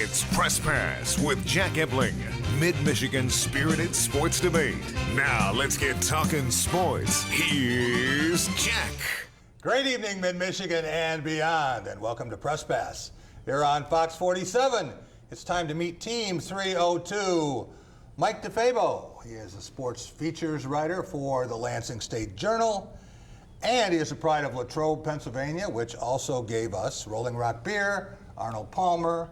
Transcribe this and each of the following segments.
It's Press Pass with Jack Ebling, Mid-Michigan's spirited sports debate. Now let's get talking sports. Here's Jack. Great evening, Mid-Michigan and beyond, and welcome to Press Pass. Here on Fox 47, it's time to meet Team 302. Mike DeFabo, he is a sports features writer for the Lansing State Journal, and he is a pride of Latrobe, Pennsylvania, which also gave us Rolling Rock Beer, Arnold Palmer,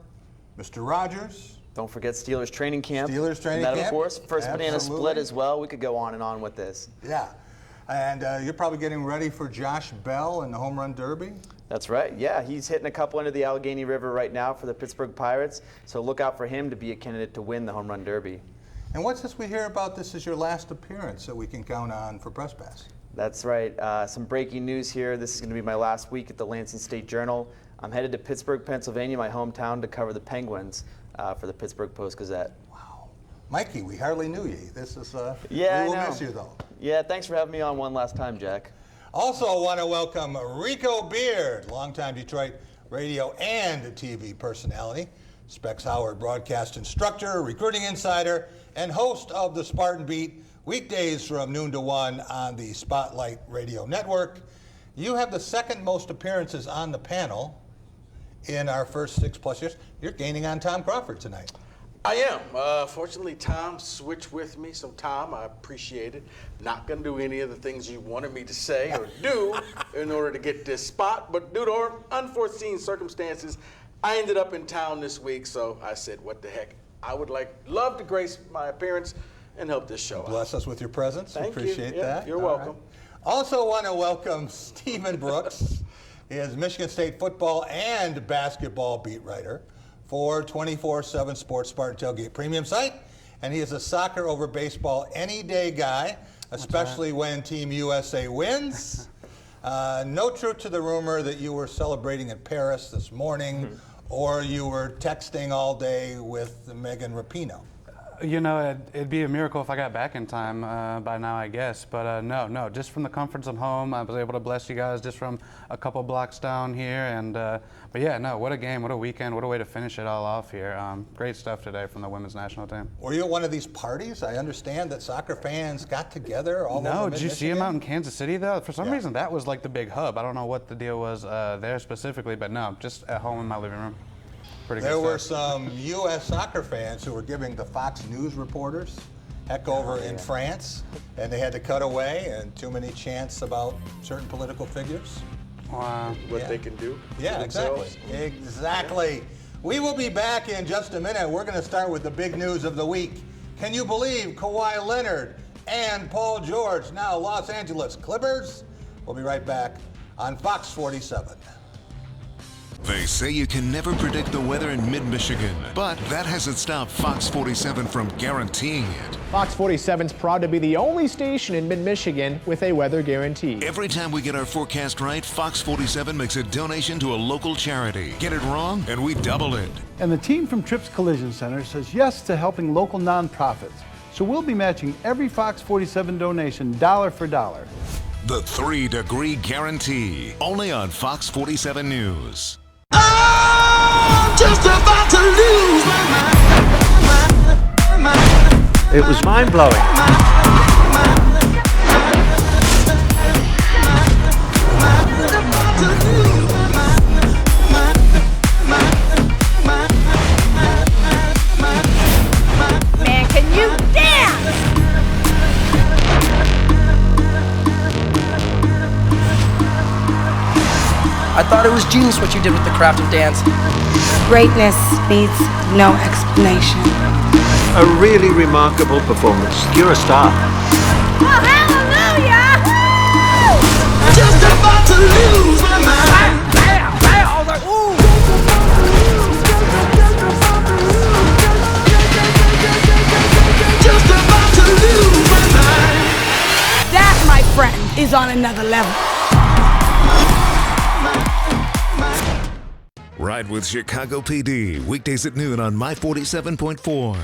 Mr. Rogers. Don't forget Steelers training camp. Steelers training camp. camp. Of course, first Absolutely. banana split as well. We could go on and on with this. Yeah, and you're probably getting ready for Josh Bell in the Home Run Derby. That's right. Yeah, he's hitting a couple into the Allegheny River right now for the Pittsburgh Pirates. So look out for him to be a candidate to win the Home Run Derby. And what's this we hear about? This is your last appearance that we can count on for Press Pass. That's right. Some breaking news here. This is going to be my last week at the Lansing State Journal. I'm headed to Pittsburgh, Pennsylvania, my hometown, to cover the Penguins for the Pittsburgh Post-Gazette. Wow. Mikey, we hardly knew you. This is, yeah, we will miss you though. Yeah, thanks for having me on one last time, Jack. Also want to welcome Rico Beard, longtime Detroit radio and TV personality, Specs Howard broadcast instructor, recruiting insider, and host of the Spartan Beat, weekdays from noon to 1 on the Spotlight Radio Network. You have the second most appearances on the panel in our first 6+ years. You're gaining on Tom Crawford tonight. I am. Fortunately, Tom switched with me, so Tom, I appreciate it. Not going to do any of the things you wanted me to say or do in order to get this spot, but due to unforeseen circumstances, I ended up in town this week, so I said, what the heck. I would love to grace my appearance and help this show out. Bless us with your presence. Thank Appreciate you. that. You're All welcome. right. Also want to welcome Stephen Brooks. He is Michigan State football and basketball beat writer for 24/7 Sports Spartan Tailgate Premium site, and he is a soccer over baseball any day guy, especially when Team USA wins. No truth to the rumor that you were celebrating in Paris this morning, or you were texting all day with Megan Rapinoe. You know, it'd be a miracle if I got back in time by now, I guess. But no, just from the comforts of home, I was able to bless you guys just from a couple blocks down here. And but yeah, no, what a game, what a weekend, what a way to finish it all off here. Great stuff today from the women's national team. Were you at one of these parties? I understand that soccer fans got together all over No, did you see them Mid-Michigan? out in Kansas City though? For some reason, that was like the big hub. I don't know what the deal was there specifically, but no, just at home in my living room. There were some U.S. soccer fans who were giving the Fox News reporters heck over in France, and they had to cut away, and too many chants about certain political figures. Wow. What they can do. Yeah, for exactly. themselves. Exactly. We will be back in just a minute. We're going to start with the big news of the week. Can you believe Kawhi Leonard and Paul George, now Los Angeles Clippers? We'll be right back on Fox 47. They say you can never predict the weather in mid-Michigan, but that hasn't stopped Fox 47 from guaranteeing it. Fox 47's proud to be the only station in mid-Michigan with a weather guarantee. Every time we get our forecast right, Fox 47 makes a donation to a local charity. Get it wrong, and we double it. And the team from Trips Collision Center says yes to helping local nonprofits. So we'll be matching every Fox 47 donation dollar for dollar. The 3-degree guarantee, only on Fox 47 News. Just about to lose my mind. It was mind-blowing. Man, can you dance? I thought it was genius what you did with the craft of dance. Greatness needs no explanation. A really remarkable performance. You're a star. Oh, hallelujah! Just about to lose my mind. Bam, bam! I was like, ooh! Just about to lose my mind. That, my friend, is on another level. Ride with Chicago PD, weekdays at noon on My 47.4.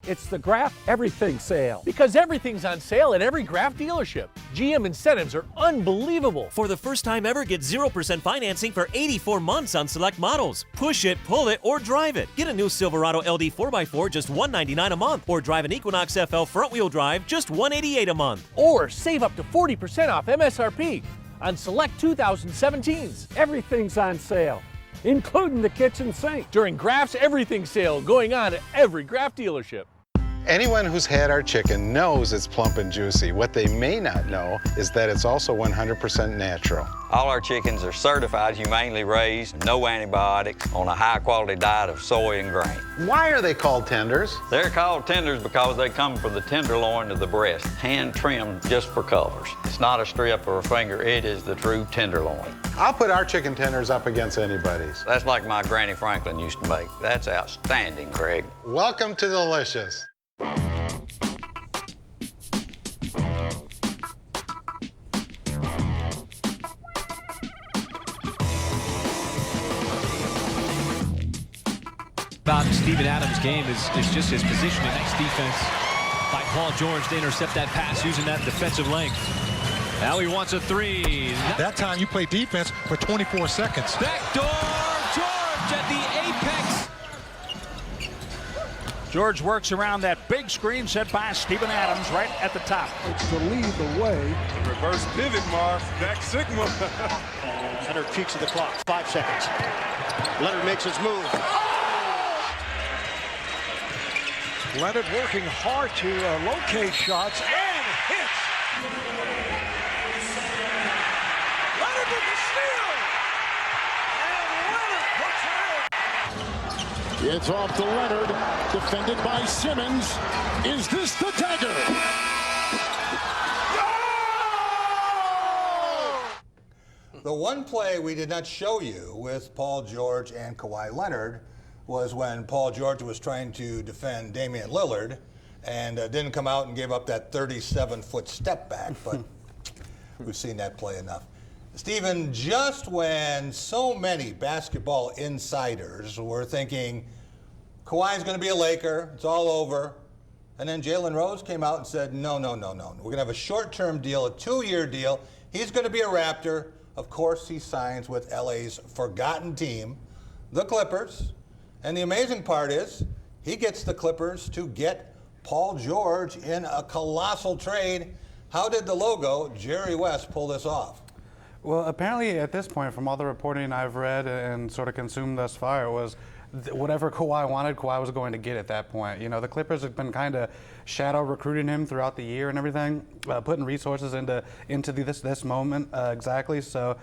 It's the Graf Everything Sale. Because everything's on sale at every Graf dealership. GM incentives are unbelievable. For the first time ever, get 0% financing for 84 months on select models. Push it, pull it, or drive it. Get a new Silverado LD 4x4 just $199 a month, or drive an Equinox FL front-wheel drive just $188 a month. Or save up to 40% off MSRP on select 2017s. Everything's on sale, including the kitchen sink. During Graf's Everything Sale going on at every Graf dealership. Anyone who's had our chicken knows it's plump and juicy. What they may not know is that it's also 100% natural. All our chickens are certified, humanely raised, no antibiotics, on a high-quality diet of soy and grain. Why are they called tenders? They're called tenders because they come from the tenderloin of the breast, hand-trimmed just for colors. It's not a strip or a finger, it is the true tenderloin. I'll put our chicken tenders up against anybody's. That's like my Granny Franklin used to make. That's outstanding, Craig. Welcome to Delicious. About Steven Adams' game is just his positioning. Nice defense by Paul George to intercept that pass using that defensive length. Now he wants a three. That time you play defense for 24 seconds. Backdoor George at the apex. George works around that big screen set by Steven Adams right at the top. It's to lead the way. The reverse pivot, Marv. Back Sigma. Leonard peeks at the clock. 5 seconds. Leonard makes his move. Leonard working hard to locate shots and hits. Leonard with the steal. And Leonard puts it in. It's off to Leonard, defended by Simmons. Is this the dagger? The one play we did not show you with Paul George and Kawhi Leonard was when Paul George was trying to defend Damian Lillard and didn't come out and gave up that 37-foot step back, but we've seen that play enough. Stephen, just when so many basketball insiders were thinking Kawhi's going to be a Laker, it's all over, and then Jalen Rose came out and said, no. We're going to have a short-term deal, a 2-year deal. He's going to be a Raptor. Of course, he signs with LA's forgotten team, the Clippers. And the amazing part is he gets the Clippers to get Paul George in a colossal trade. How did the logo, Jerry West, pull this off? Well, apparently at this point, from all the reporting I've read and sort of consumed thus far, it was whatever Kawhi wanted, Kawhi was going to get at that point. You know, the Clippers have been kind of shadow recruiting him throughout the year and everything, putting resources into this moment exactly. So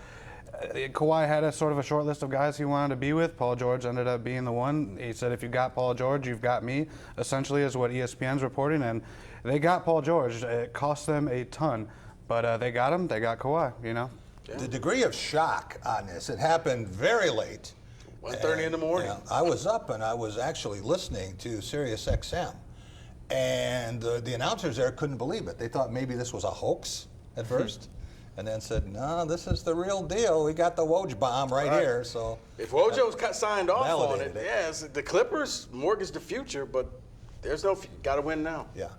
Kawhi had a sort of a short list of guys he wanted to be with. Paul George ended up being the one. He said, if you got Paul George, you've got me, essentially is what ESPN's reporting. And they got Paul George. It cost them a ton, but they got him. They got Kawhi, you know. Yeah. The degree of shock on this, it happened very late. 1:30 in the morning. I was up and I was actually listening to Sirius XM. And the announcers there couldn't believe it. They thought maybe this was a hoax at first. And then said, no, this is the real deal. We got the Woj bomb right here. So if Wojo's signed off on it, yes, the Clippers mortgage the future, but there's no got to win now. Yeah.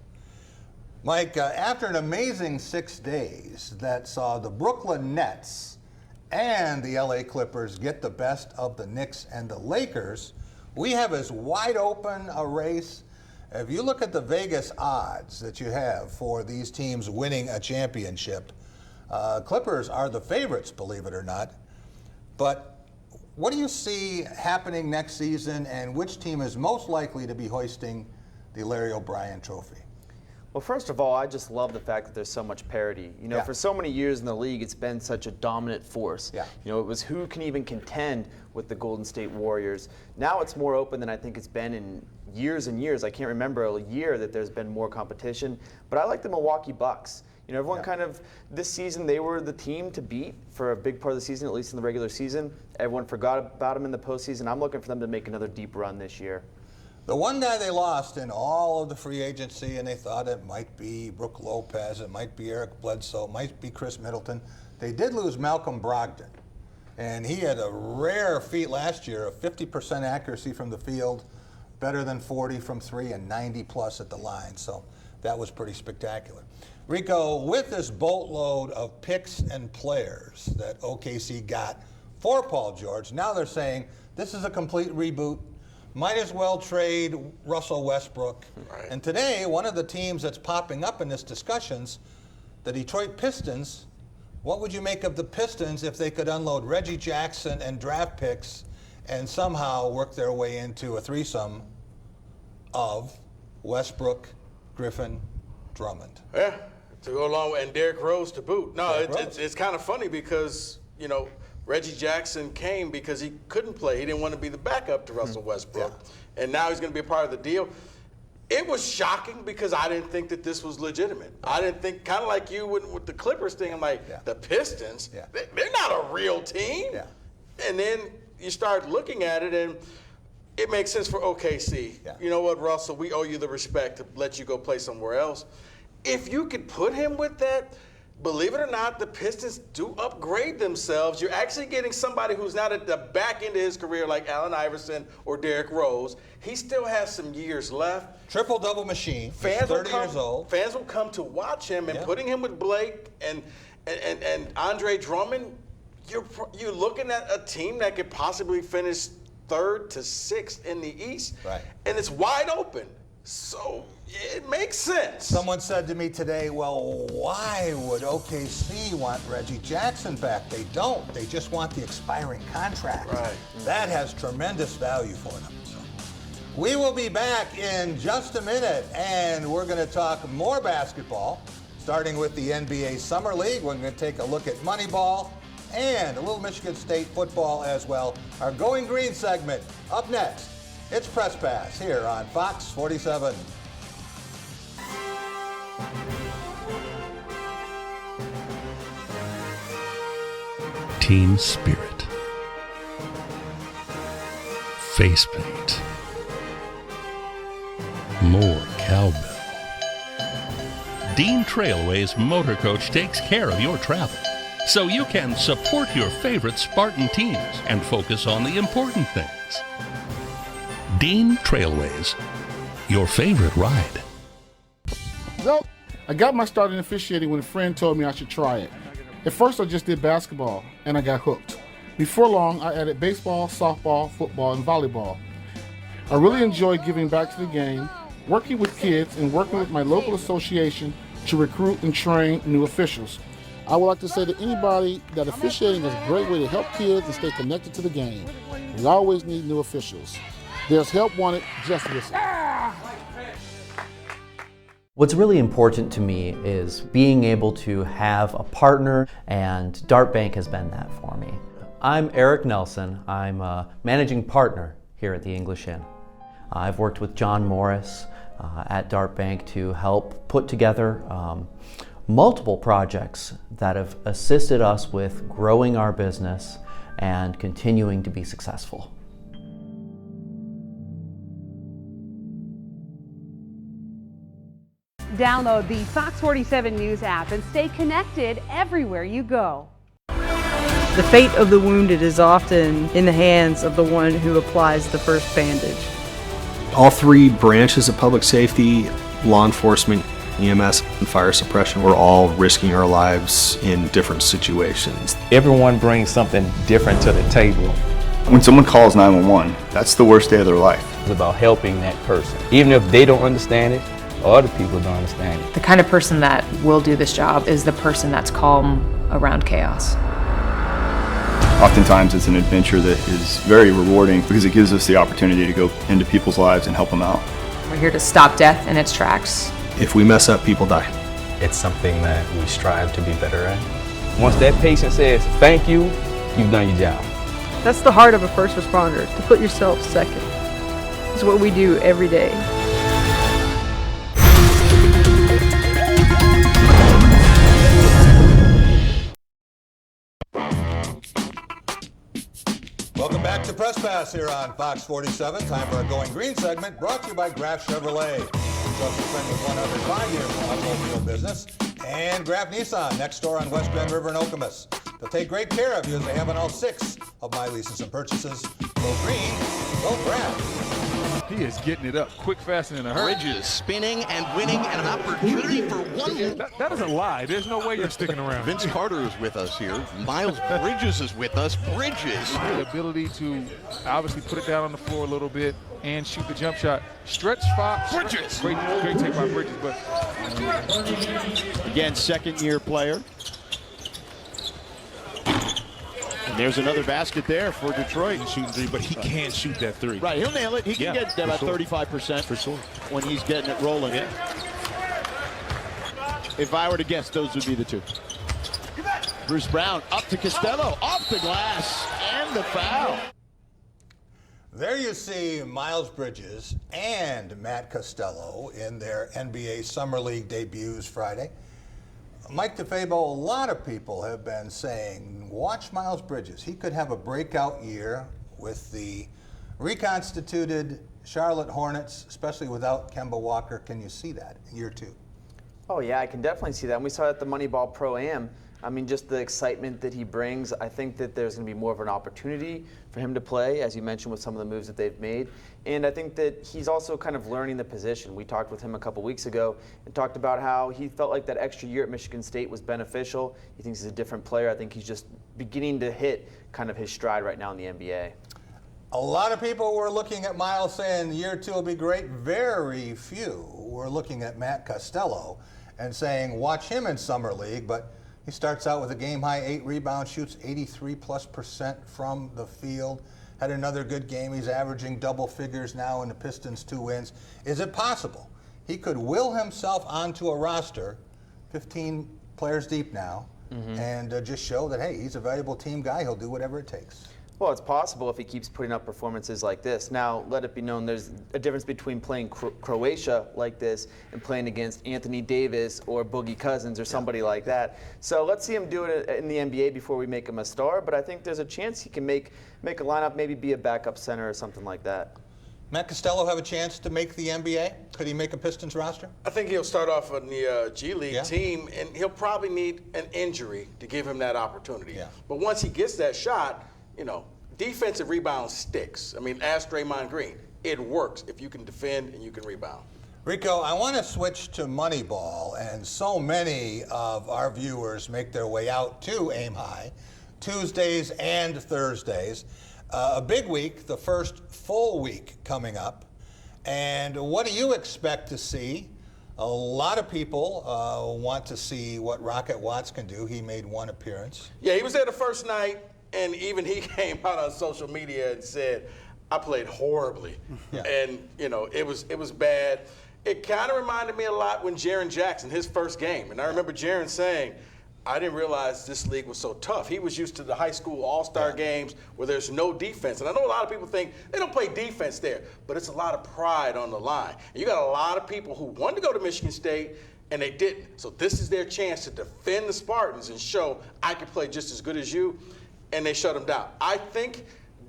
Mike, after an amazing 6 days that saw the Brooklyn Nets and the LA Clippers get the best of the Knicks and the Lakers, we have as wide open a race. If you look at the Vegas odds that you have for these teams winning a championship, Clippers are the favorites, believe it or not. But what do you see happening next season, and which team is most likely to be hoisting the Larry O'Brien Trophy? Well, first of all, I just love the fact that there's so much parity. You know, for so many years in the league, it's been such a dominant force. Yeah. You know, it was who can even contend with the Golden State Warriors. Now it's more open than I think it's been in years and years. I can't remember a year that there's been more competition. But I like the Milwaukee Bucks. You know, everyone kind of, this season, they were the team to beat for a big part of the season, at least in the regular season. Everyone forgot about them in the postseason. I'm looking for them to make another deep run this year. The one guy they lost in all of the free agency, and they thought it might be Brook Lopez, it might be Eric Bledsoe, it might be Chris Middleton. They did lose Malcolm Brogdon, and he had a rare feat last year of 50% accuracy from the field, better than 40 from 3 and 90 plus at the line. So that was pretty spectacular. Rico, with this boatload of picks and players that OKC got for Paul George, now they're saying this is a complete reboot. Might as well trade Russell Westbrook. Right. And today, one of the teams that's popping up in this discussions, the Detroit Pistons. What would you make of the Pistons if they could unload Reggie Jackson and draft picks and somehow work their way into a threesome of Westbrook, Griffin, Drummond? Yeah, to go along with, and Derrick Rose to boot. No, it's kind of funny because, you know, Reggie Jackson came because he couldn't play. He didn't want to be the backup to Russell Westbrook. Yeah. And now he's going to be a part of the deal. It was shocking because I didn't think that this was legitimate. I didn't think, kind of like you with the Clippers thing, I'm like, the Pistons, they're not a real team. Yeah. And then you start looking at it, and it makes sense for OKC. Yeah. You know what, Russell, we owe you the respect to let you go play somewhere else. If you could put him with that, believe it or not, the Pistons do upgrade themselves. You're actually getting somebody who's not at the back end of his career like Allen Iverson or Derrick Rose. He still has some years left. Triple-double machine. Fans 30 years old. Fans will come to watch him, and putting him with Blake and Andre Drummond, you're looking at a team that could possibly finish 3rd to 6th in the East. Right. And it's wide open. So it makes sense. Someone said to me today, well, why would OKC want Reggie Jackson back? They don't. They just want the expiring contract. Right. That has tremendous value for them. So we will be back in just a minute, and we're going to talk more basketball, starting with the NBA Summer League. We're going to take a look at Moneyball and a little Michigan State football as well. Our Going Green segment up next. It's Press Pass here on Fox 47. Team spirit. Face paint. More cowbell. Dean Trailway's Motor Coach takes care of your travel, so you can support your favorite Spartan teams and focus on the important things. Dean Trailways, your favorite ride. So, I got my start in officiating when a friend told me I should try it. At first, I just did basketball, and I got hooked. Before long, I added baseball, softball, football, and volleyball. I really enjoyed giving back to the game, working with kids, and working with my local association to recruit and train new officials. I would like to say to anybody that officiating is a great way to help kids and stay connected to the game. We always need new officials. There's help wanted, just listen. What's really important to me is being able to have a partner, and Dart Bank has been that for me. I'm Eric Nelson. I'm a managing partner here at the English Inn. I've worked with John Morris at Dart Bank to help put together multiple projects that have assisted us with growing our business and continuing to be successful. Download the Fox 47 News app and stay connected everywhere you go. The fate of the wounded is often in the hands of the one who applies the first bandage. All three branches of public safety, law enforcement, EMS, and fire suppression, we're all risking our lives in different situations. Everyone brings something different to the table. When someone calls 911, that's the worst day of their life. It's about helping that person. Even if they don't understand it, other people don't understand it. The kind of person that will do this job is the person that's calm around chaos. Oftentimes it's an adventure that is very rewarding because it gives us the opportunity to go into people's lives and help them out. We're here to stop death in its tracks. If we mess up, people die. It's something that we strive to be better at. Once that patient says, thank you, you've done your job. That's the heart of a first responder, to put yourself second. It's what we do every day. Welcome back to Press Pass here on Fox 47. Time for our Going Green segment, brought to you by Graf Chevrolet. Trusted friend with 105 years in automobile business. And Graf Nissan, next door on West Grand River in Okemos. They'll take great care of you as they have on all 6 of my leases and purchases. Go green, go Brad. He is getting it up quick, fast, and in a hurry. Bridges spinning and winning, and an opportunity for one more. That is a lie. There's no way you're sticking around. Vince Carter is with us here. Miles Bridges is with us. Bridges. The ability to obviously put it down on the floor a little bit and shoot the jump shot. Stretch spot. Bridges. Great take by Bridges. But again, second-year player. And there's another basket there for Detroit. Shooting three, but he can't shoot that three. Right, he'll nail it. He can get about sure. 35% for sure when he's getting it rolling. Yeah. If I were to guess, those would be the two. Bruce Brown up to Costello, off the glass, and the foul. There you see Miles Bridges and Matt Costello in their NBA Summer League debuts Friday. Mike DeFabo, a lot of people have been saying, watch Miles Bridges. He could have a breakout year with the reconstituted Charlotte Hornets, especially without Kemba Walker. Can you see that in year 2? Oh, yeah, I can definitely see that. And we saw it at the Moneyball Pro-Am. I mean, just the excitement that he brings, I think that there's going to be more of an opportunity for him to play, as you mentioned, with some of the moves that they've made. And I think that he's also kind of learning the position. We talked with him a couple weeks ago and talked about how he felt like that extra year at Michigan State was beneficial. He thinks he's a different player. I think he's just beginning to hit kind of his stride right now in the NBA. A lot of people were looking at Miles saying year 2 will be great. Very few were looking at Matt Costello and saying watch him in Summer League, but he starts out with a game-high 8 rebounds, shoots 83+% from the field. Had another good game. He's averaging double figures now in the Pistons' 2 wins. Is it possible he could will himself onto a roster, 15 players deep now, and just show that, hey, he's a valuable team guy. He'll do whatever it takes? Well, it's possible if he keeps putting up performances like this. Now, let it be known there's a difference between playing Croatia like this and playing against Anthony Davis or Boogie Cousins or somebody like that. So let's see him do it in the NBA before we make him a star. But I think there's a chance he can make a lineup, maybe be a backup center or something like that. Matt Costello have a chance to make the NBA? Could he make a Pistons roster? I think he'll start off on the G League team, and he'll probably need an injury to give him that opportunity. Yeah. But once he gets that shot, you know, defensive rebound sticks. I mean, ask Draymond Green. It works if you can defend and you can rebound. Rico, I want to switch to Moneyball, and so many of our viewers make their way out to Aim High, Tuesdays and Thursdays. A big week, the first full week coming up. And what do you expect to see? A lot of people want to see what Rocket Watts can do. He made one appearance. Yeah, he was there the first night. And even he came out on social media and said, I played horribly. Yeah. And, you know, it was bad. It kind of reminded me a lot when Jaren Jackson, his first game. And I remember Jaren saying, I didn't realize this league was so tough. He was used to the high school all-star games where there's no defense. And I know a lot of people think they don't play defense there, but it's a lot of pride on the line. And you got a lot of people who wanted to go to Michigan State and they didn't. So this is their chance to defend the Spartans and show I can play just as good as you. And they shut him down. I think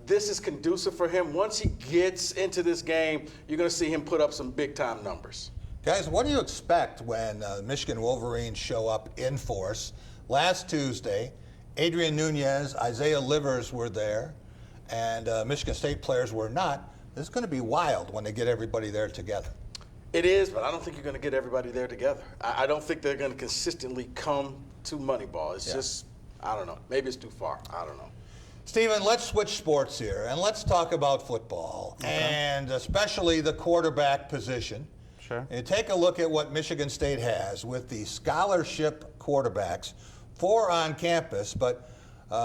this is conducive for him. Once he gets into this game, you're going to see him put up some big-time numbers. Guys, what do you expect when Michigan Wolverines show up in force? Last Tuesday, Adrian Nunez, Isaiah Livers were there, and Michigan State players were not. This is going to be wild when they get everybody there together. It is, but I don't think you're going to get everybody there together. I don't think they're going to consistently come to Moneyball. It's just, I don't know. Maybe it's too far. I don't know. Steven, let's switch sports here, and let's talk about football, and especially the quarterback position. Sure. And take a look at what Michigan State has with the scholarship quarterbacks, 4 on campus, but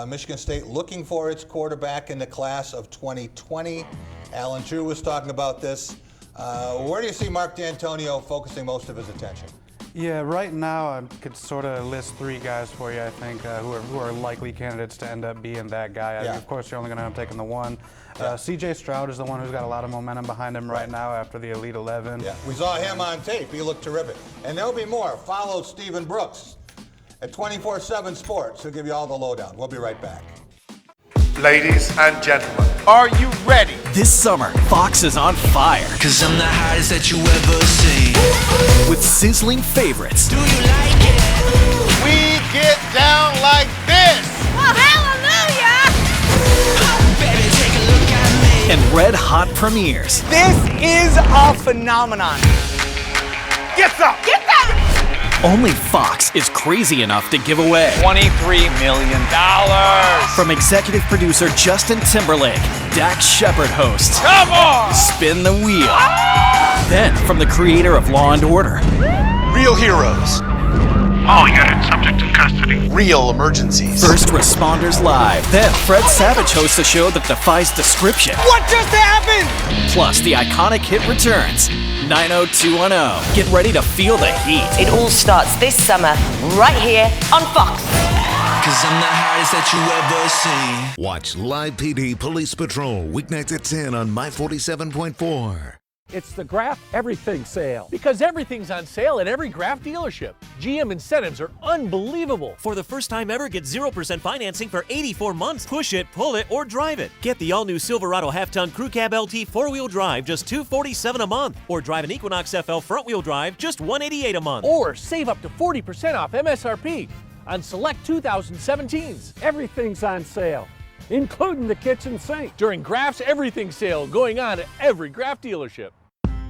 Michigan State looking for its quarterback in the class of 2020. Alan True was talking about this. Where do you see Mark D'Antonio focusing most of his attention? Yeah, right now I could sort of list 3 guys for you, I think, who are likely candidates to end up being that guy. I mean, of course, you're only going to end up taking the one. C.J. Stroud is the one who's got a lot of momentum behind him right now after the Elite 11. Yeah, we saw him on tape. He looked terrific. And there'll be more. Follow Stephen Brooks at 24/7 Sports. He'll give you all the lowdown. We'll be right back. Ladies and gentlemen, are you ready? This summer, Fox is on fire. 'Cause I'm the hottest that you ever seen. With sizzling favorites. Do you like it? We get down like this. Oh, hallelujah! and red-hot premieres. This is a phenomenon. Get some! Get that! Only Fox is crazy enough to give away $23 million. From executive producer Justin Timberlake, Dax Shepard hosts Come on! Spin the Wheel. Then from the creator of Law & Order, Real heroes. All units subject to custody. Real emergencies. First Responders Live. Then Fred Savage hosts a show that defies description. What just happened? Plus the iconic hit returns. 90210. Get ready to feel the heat. It all starts this summer, right here on Fox. Cause I'm the hottest that you ever seen. Watch Live PD Police Patrol weeknights at 10 on My 47.4. It's the Graf Everything Sale. Because everything's on sale at every Graf dealership. GM incentives are unbelievable. For the first time ever, get 0% financing for 84 months. Push it, pull it, or drive it. Get the all-new Silverado half-ton Crew Cab LT 4-wheel drive, just $247 a month. Or drive an Equinox FL front-wheel drive, just $188 a month. Or save up to 40% off MSRP on select 2017s. Everything's on sale, including the kitchen sink. During Graf's Everything Sale, going on at every Graf dealership.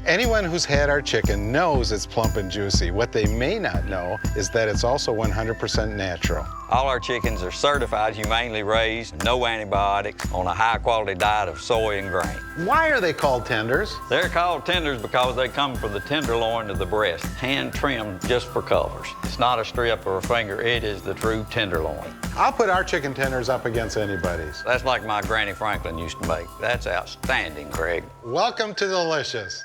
Anyone who's had our chicken knows it's plump and juicy. What they may not know is that it's also 100% natural. All our chickens are certified, humanely raised, no antibiotics, on a high-quality diet of soy and grain. Why are they called tenders? They're called tenders because they come from the tenderloin of the breast, hand-trimmed just for colors. It's not a strip or a finger, it is the true tenderloin. I'll put our chicken tenders up against anybody's. That's like my Granny Franklin used to make. That's outstanding, Craig. Welcome to Delicious.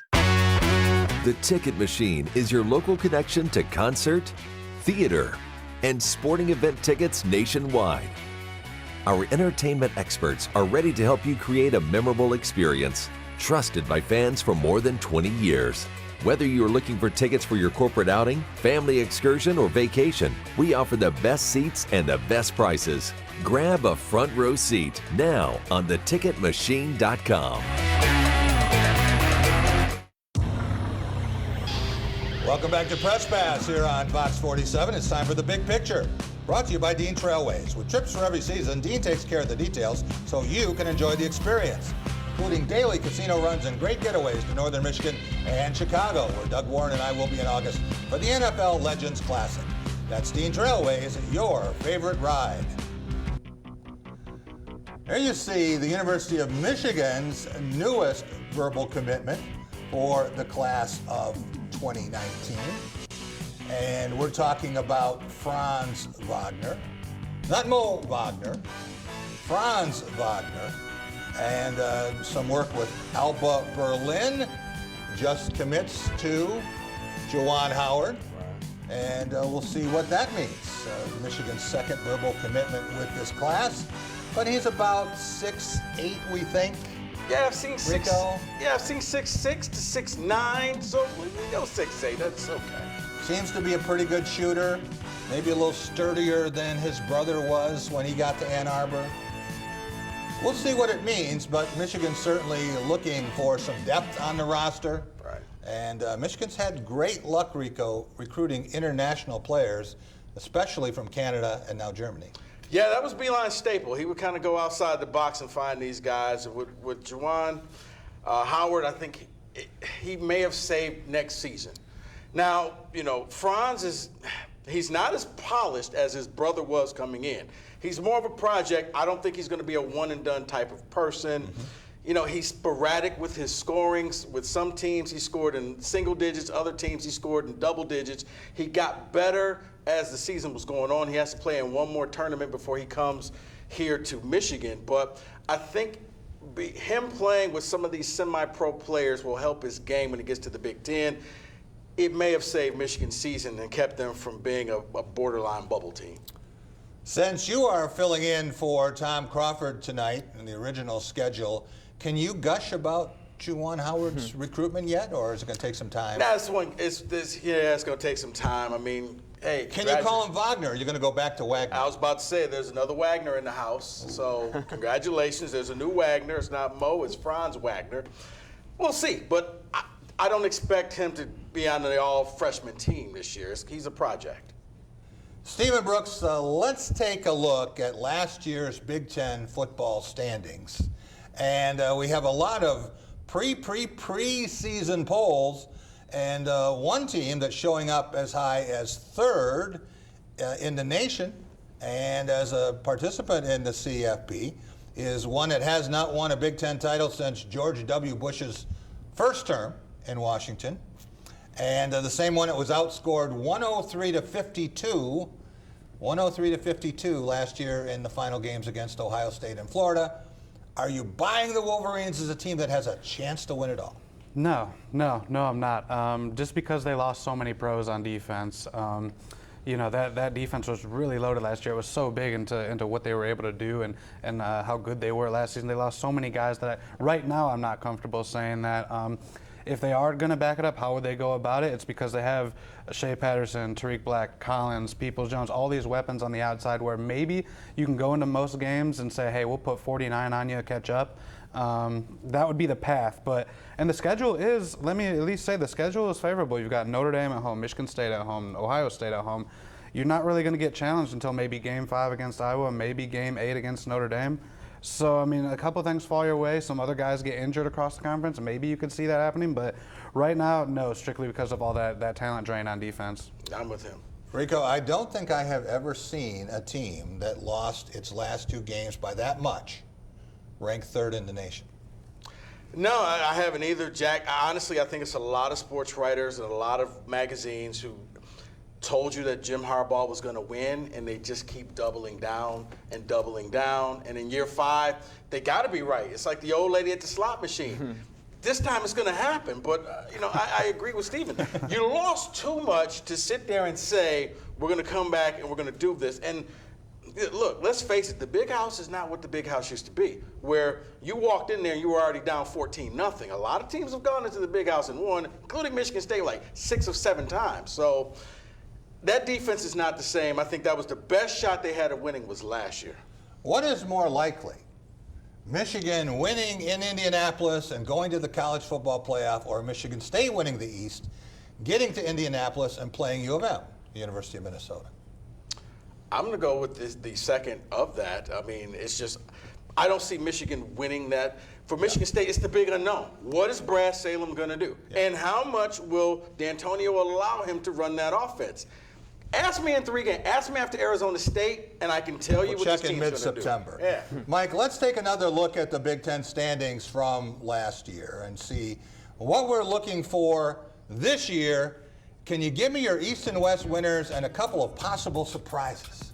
The Ticket Machine is your local connection to concert, theater, and sporting event tickets nationwide. Our entertainment experts are ready to help you create a memorable experience, trusted by fans for more than 20 years. Whether you're looking for tickets for your corporate outing, family excursion, or vacation, we offer the best seats and the best prices. Grab a front row seat now on theticketmachine.com. Welcome back to Press Pass here on Fox 47. It's time for The Big Picture. Brought to you by Dean Trailways. With trips for every season, Dean takes care of the details so you can enjoy the experience, including daily casino runs and great getaways to Northern Michigan and Chicago, where Doug Warren and I will be in August for the NFL Legends Classic. That's Dean Trailways, your favorite ride. Here you see the University of Michigan's newest verbal commitment for the class of 2019. And we're talking about Franz Wagner, not Mo Wagner, Franz Wagner, and some work with Alba Berlin. Just commits to Juwan Howard, and we'll see what that means. Michigan's second verbal commitment with this class, but he's about 6'8", we think. Yeah, I've seen six. Rico? Yeah, I've seen 6'6" to 6'9", so we go 6'8". That's okay. Seems to be a pretty good shooter. Maybe a little sturdier than his brother was when he got to Ann Arbor. We'll see what it means, but Michigan's certainly looking for some depth on the roster. Right. And Michigan's had great luck, Rico, recruiting international players, especially from Canada and now Germany. Yeah, that was Beeline's staple. He would kind of go outside the box and find these guys. With Juwan Howard, I think he may have saved next season. Now, you know, Franz he's not as polished as his brother was coming in. He's more of a project. I don't think he's going to be a one-and-done type of person. Mm-hmm. You know, he's sporadic with his scorings. With some teams, he scored in single digits. Other teams, he scored in double digits. He got better as the season was going on. He has to play in one more tournament before he comes here to Michigan. But I think him playing with some of these semi-pro players will help his game when he gets to the Big Ten. It may have saved Michigan's season and kept them from being a borderline bubble team. Since you are filling in for Tom Crawford tonight in the original schedule, can you gush about Juwan Howard's recruitment yet, or is it going to take some time? It's going to take some time. I mean, hey. Can you call him Wagner, or are you going to go back to Wagner? I was about to say, there's another Wagner in the house, so congratulations. There's a new Wagner. It's not Mo, it's Franz Wagner. We'll see, but I don't expect him to be on the all-freshman team this year. He's a project. Stephen Brooks, let's take a look at last year's Big Ten football standings. And we have a lot of preseason polls, and one team that's showing up as high as third in the nation and as a participant in the CFP is one that has not won a Big Ten title since George W. Bush's first term in Washington, and the same one that was outscored 103-52 last year in the final games against Ohio State and Florida. Are you buying the Wolverines as a team that has a chance to win it all? No, I'm not. Just because they lost so many pros on defense. That defense was really loaded last year. It was so big into what they were able to do and how good they were last season. They lost so many guys that right now I'm not comfortable saying that. If they are going to back it up, how would they go about it? It's because they have Shea Patterson, Tariq Black, Collins, Peoples-Jones, all these weapons on the outside where maybe you can go into most games and say, hey, we'll put 49 on you, catch up. That would be the path. And the schedule is, let me at least say, the schedule is favorable. You've got Notre Dame at home, Michigan State at home, Ohio State at home. You're not really going to get challenged until maybe Game 5 against Iowa, maybe Game 8 against Notre Dame. So, I mean, a couple things fall your way. Some other guys get injured across the conference. Maybe you could see that happening. But right now, no, strictly because of all that talent drain on defense. I'm with him. Rico, I don't think I have ever seen a team that lost its last 2 games by that much ranked third in the nation. No, I haven't either, Jack. Honestly, I think it's a lot of sports writers and a lot of magazines who told you that Jim Harbaugh was going to win, and they just keep doubling down. And in year 5, they got to be right. It's like the old lady at the slot machine. This time it's going to happen. But, I agree with Stephen. You lost too much to sit there and say, we're going to come back and we're going to do this. And look, let's face it, the Big House is not what the Big House used to be, where you walked in there and you were already down 14-0. A lot of teams have gone into the Big House and won, including Michigan State like 6 or 7 times. So that defense is not the same. I think that was the best shot they had at winning was last year. What is more likely? Michigan winning in Indianapolis and going to the college football playoff, or Michigan State winning the East, getting to Indianapolis and playing U of M, the University of Minnesota? I'm going to go with the second of that. I mean, it's just, I don't see Michigan winning that. For Michigan State, it's the big unknown. What is Brad Salem going to do? And how much will D'Antonio allow him to run that offense? Ask me in 3 games. Ask me after Arizona State, and I can tell you what this team's going to do. Check in mid-September. Yeah. Mike, let's take another look at the Big Ten standings from last year and see what we're looking for this year. Can you give me your East and West winners and a couple of possible surprises?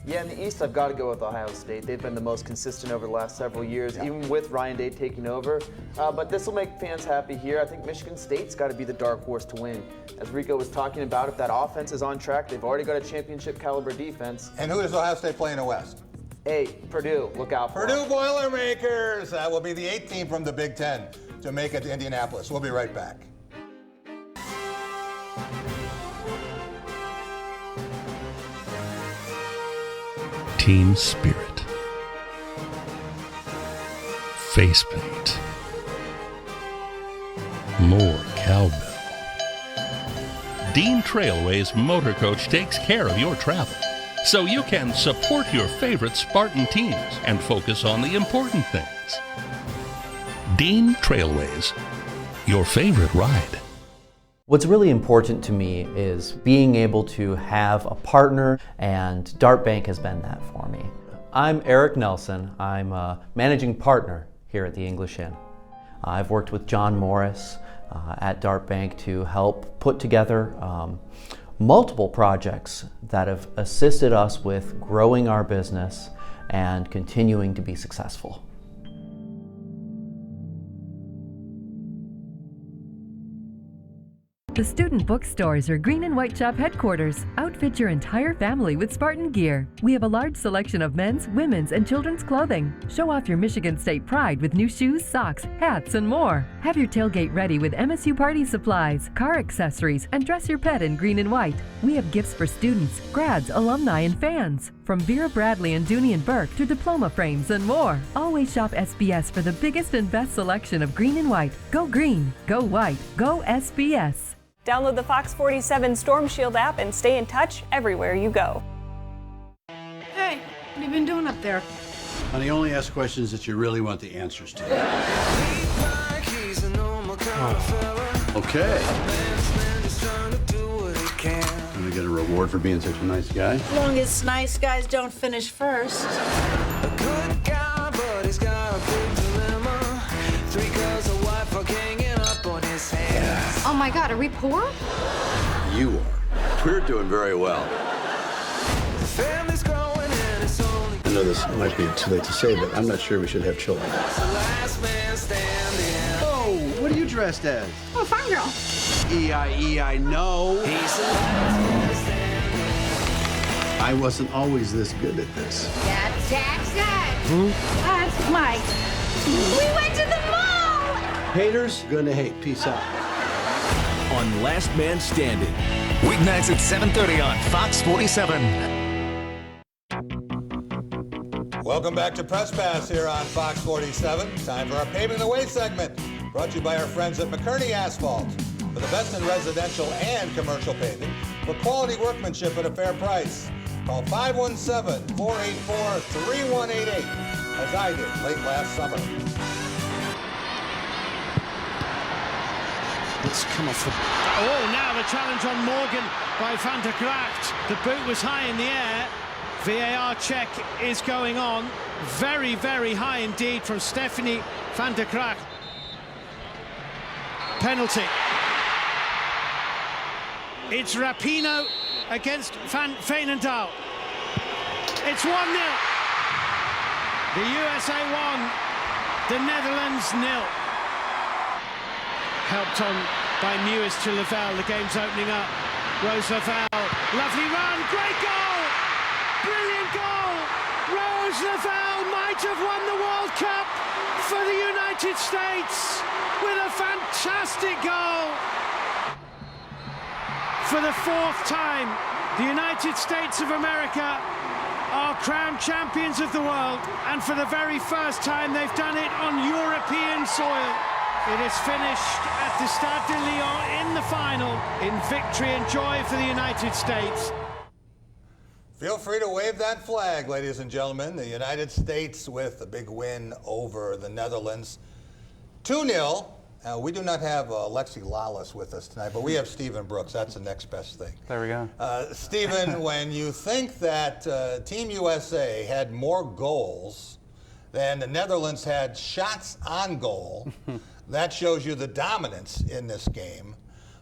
Yeah, in the East, I've got to go with Ohio State. They've been the most consistent over the last several years, even with Ryan Day taking over. But this will make fans happy here. I think Michigan State's got to be the dark horse to win. As Rico was talking about, if that offense is on track, they've already got a championship caliber defense. And who does Ohio State play in the West? Hey, Purdue, look out for Purdue Boilermakers. That will be the 8th team from the Big Ten to make it to Indianapolis. We'll be right back. Team spirit, face paint, more cowbell. Dean Trailway's Motor Coach takes care of your travel, so you can support your favorite Spartan teams and focus on the important things. Dean Trailways, your favorite ride. What's really important to me is being able to have a partner, and Dart Bank has been that for me. I'm Eric Nelson. I'm a managing partner here at the English Inn. I've worked with John Morris at Dart Bank to help put together multiple projects that have assisted us with growing our business and continuing to be successful. The Student Bookstores are Green and White Shop headquarters. Outfit your entire family with Spartan gear. We have a large selection of men's, women's, and children's clothing. Show off your Michigan State pride with new shoes, socks, hats, and more. Have your tailgate ready with MSU party supplies, car accessories, and dress your pet in green and white. We have gifts for students, grads, alumni, and fans. From Vera Bradley and Dooney and Burke to diploma frames and more. Always shop SBS for the biggest and best selection of green and white. Go green, go white, go SBS. Download the Fox 47 Storm Shield app and stay in touch everywhere you go. Hey, what have you been doing up there? Honey, only ask questions that you really want the answers to. Okay. Gonna get a reward for being such a nice guy. As long as nice guys don't finish first. Oh my God, are we poor? You are. We're doing very well. I know this might be too late to say, but I'm not sure we should have children. Oh, what are you dressed as? Oh, farm girl. E-I-E, I know. I wasn't always this good at this. That's Jackson. That's Mike. We went to the mall. Haters gonna hate. Peace out. On Last Man Standing. Weeknights at 7:30 on Fox 47. Welcome back to Press Pass here on Fox 47. Time for our Paving the Way segment, brought to you by our friends at McKerney Asphalt. For the best in residential and commercial paving, for quality workmanship at a fair price. Call 517-484-3188, as I did late last summer. Let's come off the... Oh, now the challenge on Morgan by Van der Gracht. The boot was high in the air. VAR check is going on. Very, very high indeed from Stephanie Van der Gracht. Penalty. It's Rapinoe against Van Veenendaal. It's 1-0. The USA 1, the Netherlands 0. Helped on by Mewis to Lavelle. The game's opening up. Rose Lavelle, lovely run, great goal! Brilliant goal! Rose Lavelle might have won the World Cup for the United States with a fantastic goal. For the fourth time, the United States of America are crowned champions of the world, and for the very first time they've done it on European soil. It is finished at the Stade de Lyon in the final in victory and joy for the United States. Feel free to wave that flag, ladies and gentlemen. The United States with a big win over the Netherlands. 2-0. We do not have Lexi Lawless with us tonight, but we have Stephen Brooks. That's the next best thing. There we go. Stephen, when you think that Team USA had more goals than the Netherlands had shots on goal, that shows you the dominance in this game.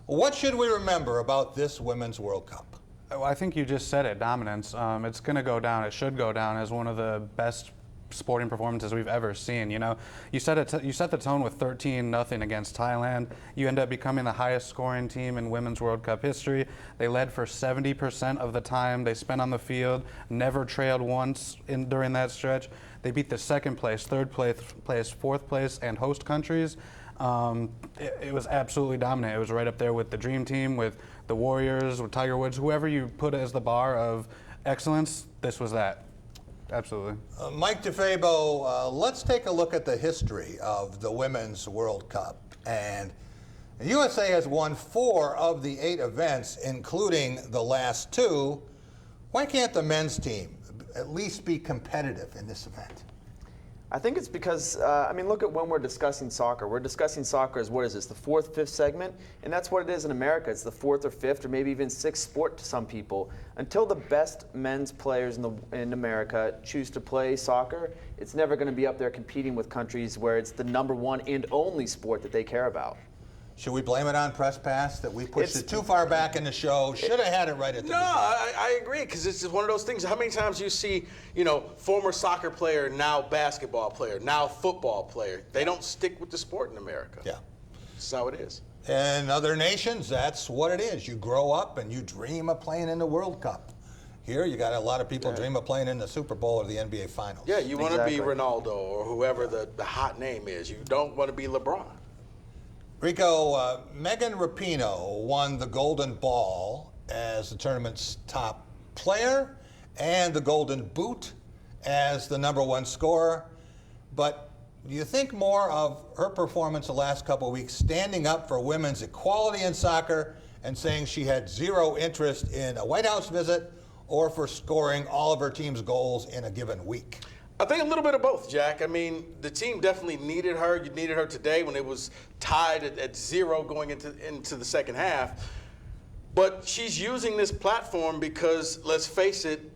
What should we remember about this Women's World Cup? Well, I think you just said it, dominance. It's going to go down, it should go down as one of the best sporting performances we've ever seen. You know, you set the tone with 13-0 against Thailand. You end up becoming the highest scoring team in Women's World Cup history. They led for 70% of the time they spent on the field, never trailed once during that stretch. They beat the second place, third place, fourth place, and host countries. It was absolutely dominant. It was right up there with the Dream Team, with the Warriors, with Tiger Woods, whoever you put as the bar of excellence, this was that. Absolutely. Mike DeFabo, let's take a look at the history of the Women's World Cup. And the USA has won 4 of the 8 events, including the last 2. Why can't the men's team at least be competitive in this event? I think it's because, I mean, look at when we're discussing soccer. We're discussing soccer as, what is this, the 4th, 5th segment? And that's what it is in America. It's the 4th or 5th or maybe even 6th sport to some people. Until the best men's players in America choose to play soccer, it's never going to be up there competing with countries where it's the #1 and only sport that they care about. Should we blame it on Press Pass that we pushed it too far back in the show? Should have had it right at the beginning. I agree, because it's just one of those things. How many times you see, you know, former soccer player, now basketball player, now football player? They don't stick with the sport in America. Yeah. This is how it is. In other nations, that's what it is. You grow up and you dream of playing in the World Cup. Here, you got a lot of people dream of playing in the Super Bowl or the NBA Finals. Yeah, you want to be Ronaldo or whoever the hot name is. You don't want to be LeBron. Rico, Megan Rapinoe won the Golden Ball as the tournament's top player and the Golden Boot as the #1 scorer. But do you think more of her performance the last couple of weeks standing up for women's equality in soccer and saying she had zero interest in a White House visit, or for scoring all of her team's goals in a given week? I think a little bit of both, Jack. I mean, the team definitely needed her. You needed her today when it was tied at 0 going into the second half. But she's using this platform because, let's face it,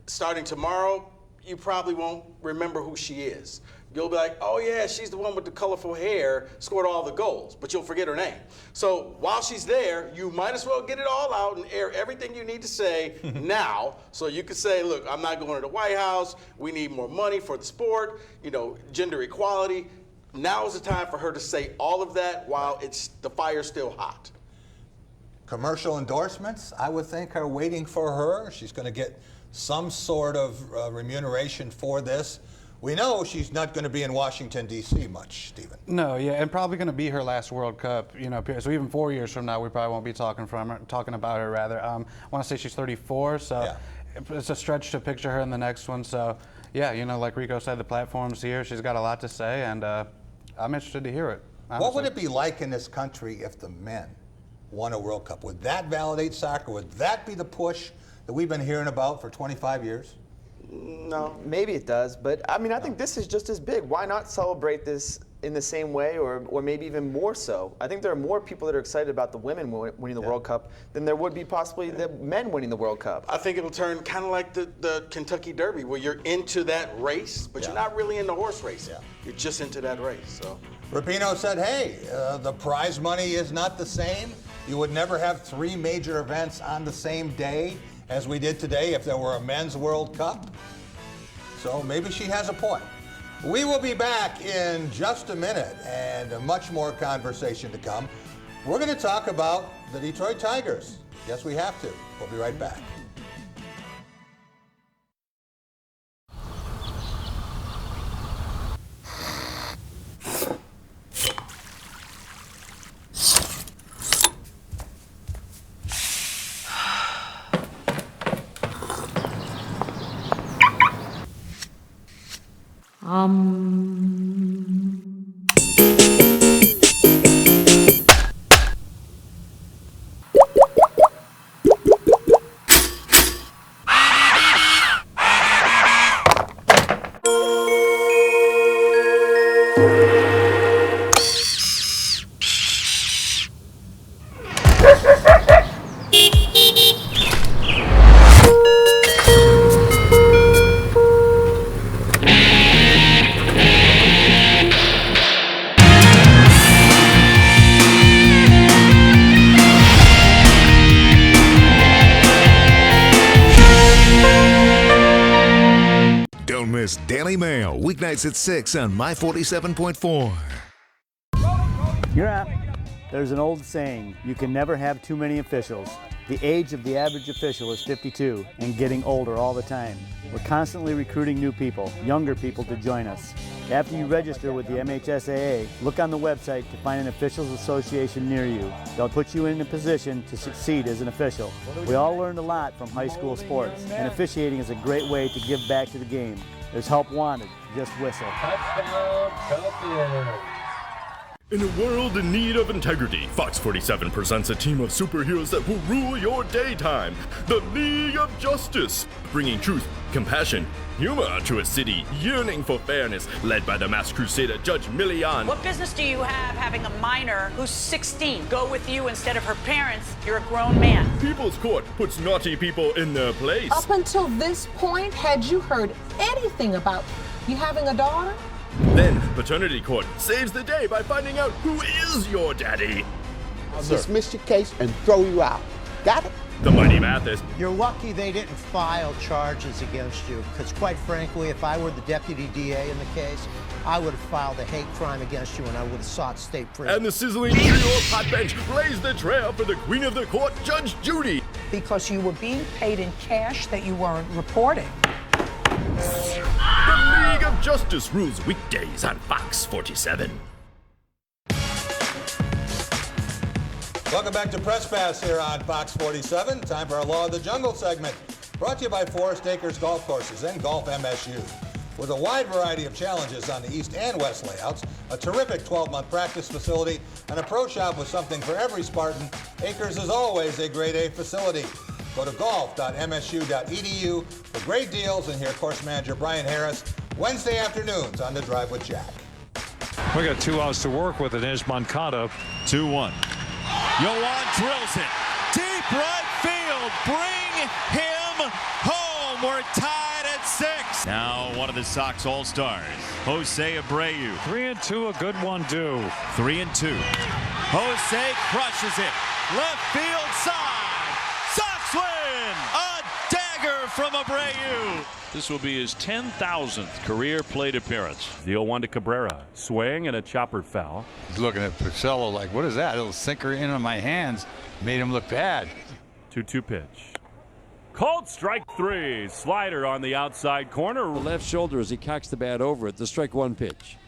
starting tomorrow, you probably won't remember who she is. You'll be like, oh yeah, she's the one with the colorful hair, scored all the goals, but you'll forget her name. So while she's there, you might as well get it all out and air everything you need to say now, so you can say, look, I'm not going to the White House, we need more money for the sport, you know, gender equality. Now is the time for her to say all of that while the fire's still hot. Commercial endorsements, I would think, are waiting for her. She's going to get some sort of remuneration for this. We know she's not going to be in Washington, D.C. much, Stephen. No, yeah, and probably going to be her last World Cup, you know, so even 4 years from now, we probably won't be talking about her, rather. I want to say she's 34, so yeah. It's a stretch to picture her in the next one. So, yeah, you know, like Rico said, the platform's here. She's got a lot to say, and I'm interested to hear it, honestly. What would it be like in this country if the men won a World Cup? Would that validate soccer? Would that be the push that we've been hearing about for 25 years? No, maybe it does, but I mean, I think this is just as big. Why not celebrate this in the same way, or maybe even more so? I think there are more people that are excited about the women winning the World Cup than there would be possibly the men winning the World Cup. I think it'll turn kind of like the Kentucky Derby, where you're into that race, but you're not really in the horse race. You're just into that race. So Rapinoe said, hey, the prize money is not the same. You would never have 3 major events on the same day as we did today if there were a men's World Cup. So maybe she has a point. We will be back in just a minute and much more conversation to come. We're going to talk about the Detroit Tigers. Yes, we have to. We'll be right back. Daily Mail, weeknights at 6 on My 47.4. You're up. There's an old saying, you can never have too many officials. The age of the average official is 52 and getting older all the time. We're constantly recruiting new people, younger people to join us. After you register with the MHSAA, look on the website to find an officials association near you. They'll put you in a position to succeed as an official. We all learned a lot from high school sports, and officiating is a great way to give back to the game. There's help wanted. Just whistle. Touchdown, Cowboys. In a world in need of integrity, Fox 47 presents a team of superheroes that will rule your daytime. The League of Justice, bringing truth, compassion, humor to a city yearning for fairness, led by the masked crusader Judge Millian. What business do you have having a minor who's 16 go with you instead of her parents? You're a grown man. People's Court puts naughty people in their place. Up until this point, had you heard anything about you having a daughter? Then, Paternity Court saves the day by finding out who is your daddy. I'll dismiss your case and throw you out. Got it? The Mighty Mathis. You're lucky they didn't file charges against you, because quite frankly, if I were the deputy DA in the case, I would have filed a hate crime against you and I would have sought state prison. And the sizzling trio of hot bench blazed the trail for the Queen of the Court, Judge Judy. Because you were being paid in cash that you weren't reporting. The League of Justice rules weekdays on Fox 47. Welcome back to Press Pass here on Fox 47. Time for our Law of the Jungle segment. Brought to you by Forest Acres Golf Courses and Golf MSU. With a wide variety of challenges on the east and west layouts, a terrific 12-month practice facility, and a pro shop with something for every Spartan, Acres is always a grade A facility. Go to golf.msu.edu for great deals and hear course manager Brian Harris Wednesday afternoons on The Drive with Jack. We got 2 outs to work with, and there's Moncada. 2-1. Yoan drills it. Deep right field. Bring him home. We're tied at 6. Now one of the Sox All-Stars, Jose Abreu. 3-2, a good one due. 3-2. Jose crushes it. Left field side. Sox win. A dagger from Abreu. This will be his 10,000th career plate appearance. The 0-1 to Cabrera. Swing and a chopper foul. He's looking at Porcello like, what is that? A little sinker in on my hands. Made him look bad. 2-2 pitch. Called strike 3. Slider on the outside corner. Left shoulder as he cocks the bat over it. The strike 1 pitch.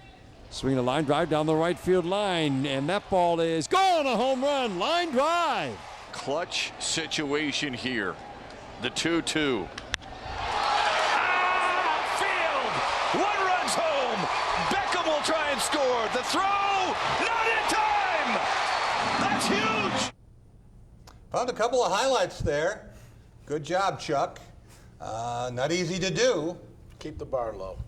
Swinging a line drive down the right field line. And that ball is gone. A home run. Line drive. Clutch situation here. The 2-2. One runs home. Beckham will try and score. The throw, not in time. That's huge. Found a couple of highlights there. Good job, Chuck. Not easy to do. Keep the bar low.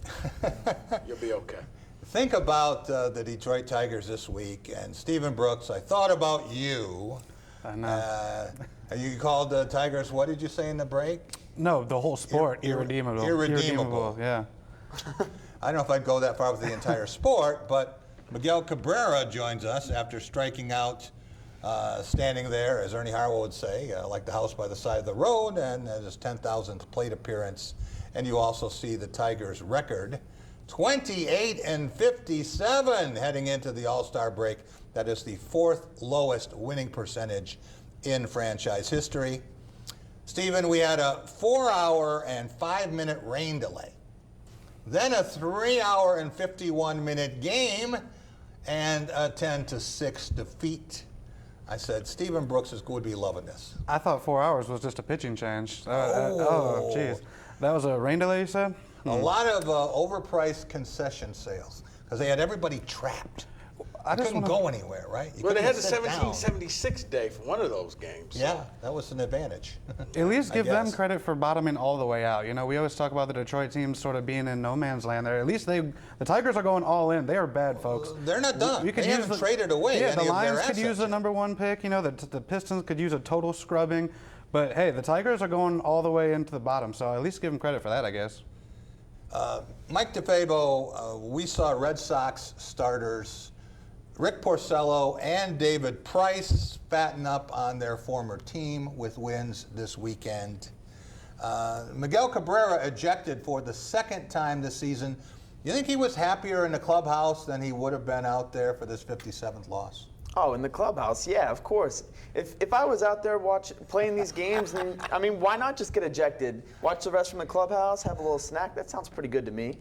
You'll be okay. Think about the Detroit Tigers this week, and Stephen Brooks, I thought about you. I know. You called the Tigers, what did you say in the break? No, the whole sport, irredeemable. Irredeemable. Yeah. I don't know if I'd go that far with the entire sport, but Miguel Cabrera joins us after striking out, standing there, as Ernie Harwell would say, like the house by the side of the road, and his 10,000th plate appearance. And you also see the Tigers' record, 28-57 heading into the All-Star break. That is the 4th lowest winning percentage in franchise history. Stephen, we had a 4-hour and 5-minute rain delay. Then a 3-hour and 51-minute game and a 10-6 defeat. I said, Stephen Brooks would be loving this. I thought 4 hours was just a pitching change. Oh, jeez. That was a rain delay, you said? A lot of overpriced concession sales because they had everybody trapped. I couldn't go anywhere, right? Well, they had the 1776 day for one of those games. Yeah, that was an advantage. At least give them credit for bottoming all the way out. You know, we always talk about the Detroit team sort of being in no man's land there. At least the Tigers are going all in. They are bad, folks. They're not done. They haven't traded away any the of their Lions assets. could use a #1 pick. You know, the Pistons could use a total scrubbing. But, hey, the Tigers are going all the way into the bottom, so at least give them credit for that, I guess. Mike DeFabo, we saw Red Sox starters Rick Porcello and David Price fatten up on their former team with wins this weekend. Miguel Cabrera ejected for the 2nd time this season. You think he was happier in the clubhouse than he would have been out there for this 57th loss? Oh, in the clubhouse, yeah, of course. If I was out there playing these games, then, I mean, why not just get ejected? Watch the rest from the clubhouse, have a little snack. That sounds pretty good to me.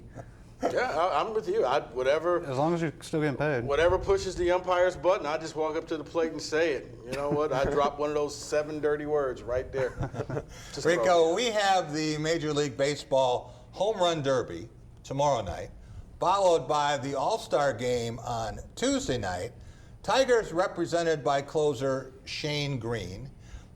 Yeah, I'm with you. Whatever. As long as you're still getting paid. Whatever pushes the umpire's button, I just walk up to the plate and say it. You know what? I drop one of those 7 dirty words right there. Rico, we have the Major League Baseball Home Run Derby tomorrow night, followed by the All-Star Game on Tuesday night. Tigers represented by closer Shane Green.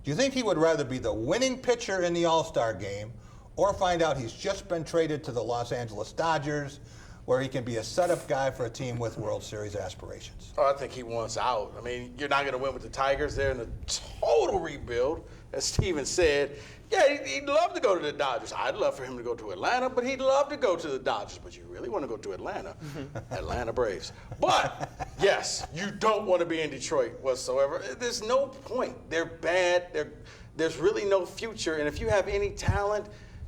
Do you think he would rather be the winning pitcher in the All-Star Game or find out he's just been traded to the Los Angeles Dodgers, where he can be a setup guy for a team with World Series aspirations? Oh, I think he wants out. I mean, you're not going to win with the Tigers. They're in a total rebuild, as Steven said. Yeah, he'd love to go to the Dodgers. I'd love for him to go to Atlanta, but he'd love to go to the Dodgers. But you really want to go to Atlanta, Atlanta Braves. But, yes, you don't want to be in Detroit whatsoever. There's no point. They're bad. There's really no future. And if you have any talent,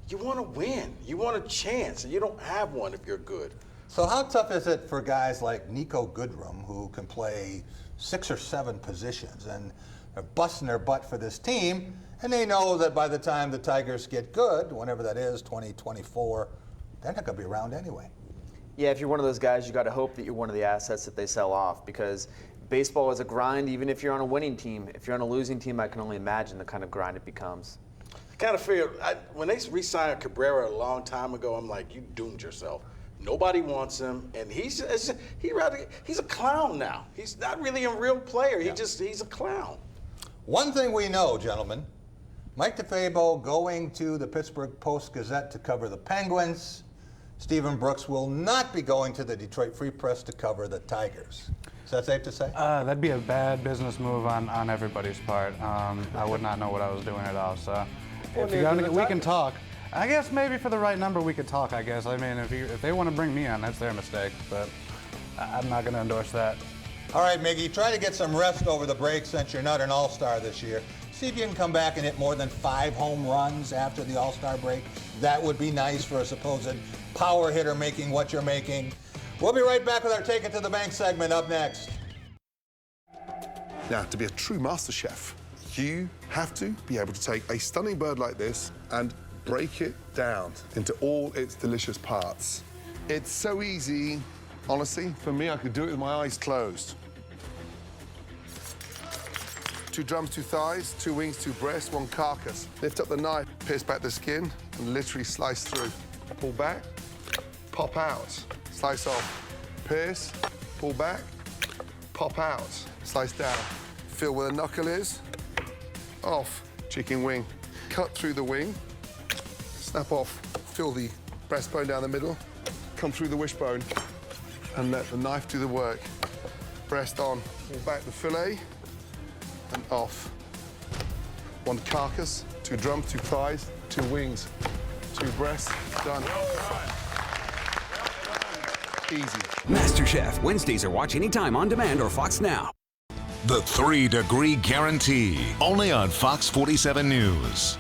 you want to win. You want a chance, and you don't have one if you're good. So how tough is it for guys like Nico Goodrum, who can play 6 or 7 positions and are busting their butt for this team, and they know that by the time the Tigers get good, whenever that is, 2024, they're not going to be around anyway. Yeah, if you're one of those guys, you got to hope that you're one of the assets that they sell off, because baseball is a grind even if you're on a winning team. If you're on a losing team, I can only imagine the kind of grind it becomes. I kind of figured, when they re-signed Cabrera a long time ago, I'm like, you doomed yourself. Nobody wants him, and he's a clown now. He's not really a real player. Yeah. He's a clown. One thing we know, gentlemen, Mike DeFabo going to the Pittsburgh Post-Gazette to cover the Penguins. Stephen Brooks will not be going to the Detroit Free Press to cover the Tigers. Is that safe to say? That'd be a bad business move on everybody's part. I would not know what I was doing at all. So if you're gonna, we can talk. I guess maybe for the right number we could talk, I guess. I mean, if they want to bring me on, that's their mistake, but I'm not going to endorse that. All right, Miggy, try to get some rest over the break since you're not an all-star this year. See if you can come back and hit more than 5 home runs after the all-star break. That would be nice for a supposed power hitter making what you're making. We'll be right back with our Take It to the Bank segment up next. Now, to be a true master chef, you have to be able to take a stunning bird like this and break it down into all its delicious parts. It's so easy. Honestly, for me, I could do it with my eyes closed. 2 drums, 2 thighs, 2 wings, 2 breasts, 1 carcass. Lift up the knife, pierce back the skin, and literally slice through. Pull back, pop out, slice off. Pierce, pull back, pop out, slice down. Feel where the knuckle is, off, chicken wing. Cut through the wing, snap off, feel the breastbone down the middle, come through the wishbone, and let the knife do the work. Breast on, pull back the fillet, and off. 1 carcass, 2 drums, 2 thighs, 2 wings, 2 breasts, done. Easy. MasterChef, Wednesdays are watch anytime on demand or Fox Now. The 3-Degree Guarantee, only on Fox 47 News.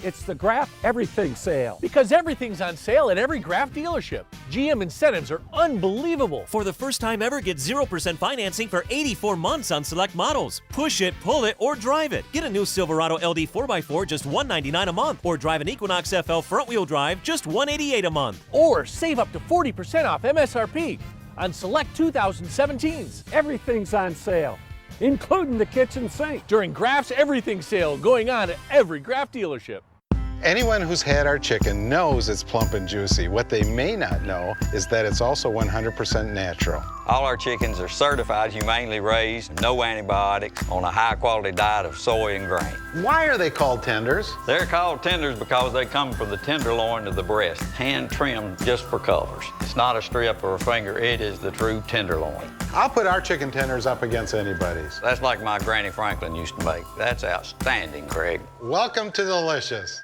It's the Graf Everything Sale. Because everything's on sale at every Graf dealership. GM incentives are unbelievable. For the first time ever, get 0% financing for 84 months on select models. Push it, pull it, or drive it. Get a new Silverado LD 4x4 just $199 a month. Or drive an Equinox FL front-wheel drive just $188 a month. Or save up to 40% off MSRP on select 2017s. Everything's on sale, including the kitchen sink. During Graf's Everything Sale going on at every Graf dealership. Anyone who's had our chicken knows it's plump and juicy. What they may not know is that it's also 100% natural. All our chickens are certified, humanely raised, no antibiotics, on a high-quality diet of soy and grain. Why are they called tenders? They're called tenders because they come from the tenderloin of the breast, hand-trimmed just for colors. It's not a strip or a finger, it is the true tenderloin. I'll put our chicken tenders up against anybody's. That's like my Granny Franklin used to make. That's outstanding, Craig. Welcome to Delicious.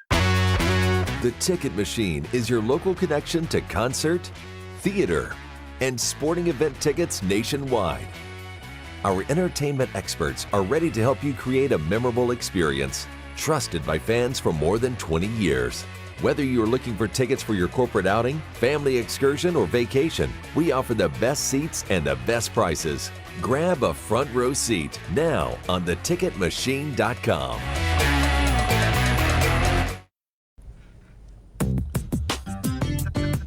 The Ticket Machine is your local connection to concert, theater, and sporting event tickets nationwide. Our entertainment experts are ready to help you create a memorable experience, trusted by fans for more than 20 years. Whether you're looking for tickets for your corporate outing, family excursion, or vacation, we offer the best seats and the best prices. Grab a front row seat now on theticketmachine.com.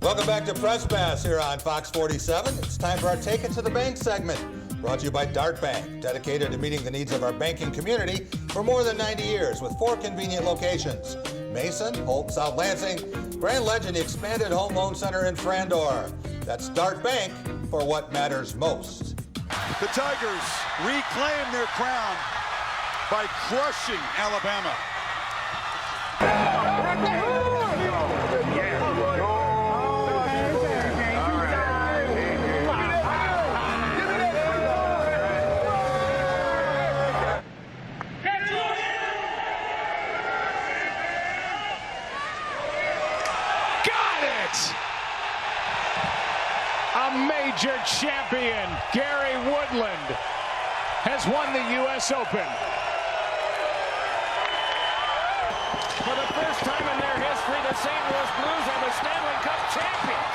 Welcome back to Press Pass here on Fox 47. It's time for our Take It to the Bank segment, brought to you by Dart Bank, dedicated to meeting the needs of our banking community for more than 90 years with 4 convenient locations: Mason, Holt, South Lansing, Grand Legend, the expanded home loan center in Frandor. That's Dart Bank for what matters most. The Tigers reclaim their crown by crushing Alabama. Major champion Gary Woodland has won the U.S. Open. For the first time in their history, the St. Louis Blues are the Stanley Cup champions.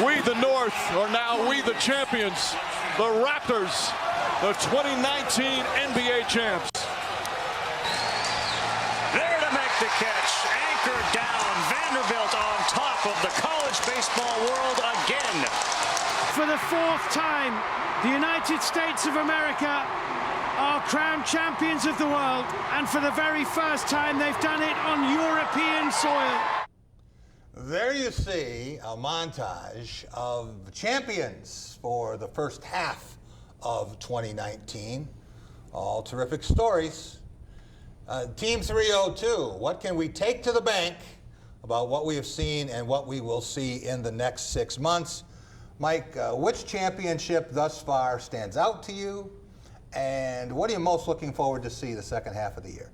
We, the North, are now we, the champions. The Raptors, the 2019 NBA champs. There to make the catch. Anchored down. Vanderbilt on top of the college baseball world again. For the 4th time, the United States of America are crowned champions of the world, and for the very first time, they've done it on European soil. There you see a montage of champions for the first half of 2019. All terrific stories. Team 302, what can we take to the bank about what we have seen and what we will see in the next 6 months. Mike, which championship thus far stands out to you, and what are you most looking forward to see the second half of the year?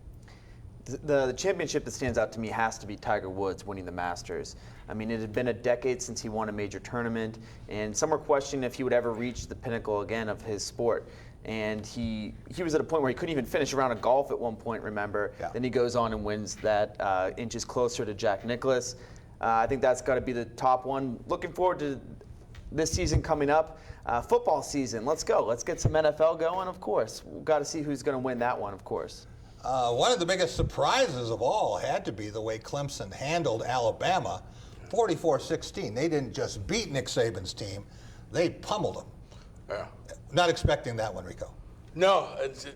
The championship that stands out to me has to be Tiger Woods winning the Masters. I mean, it had been a decade since he won a major tournament, and some were questioning if he would ever reach the pinnacle again of his sport. And he was at a point where he couldn't even finish a round of golf at one point, remember? Yeah. Then he goes on and wins that inches closer to Jack Nicklaus. I think that's got to be the top one. Looking forward to this season coming up. Football season, let's go. Let's get some NFL going, of course. We've got to see who's going to win that one, of course. One of the biggest surprises of all had to be the way Clemson handled Alabama, 44-16. They didn't just beat Nick Saban's team, they pummeled them. Yeah. Not expecting that one, Rico. No,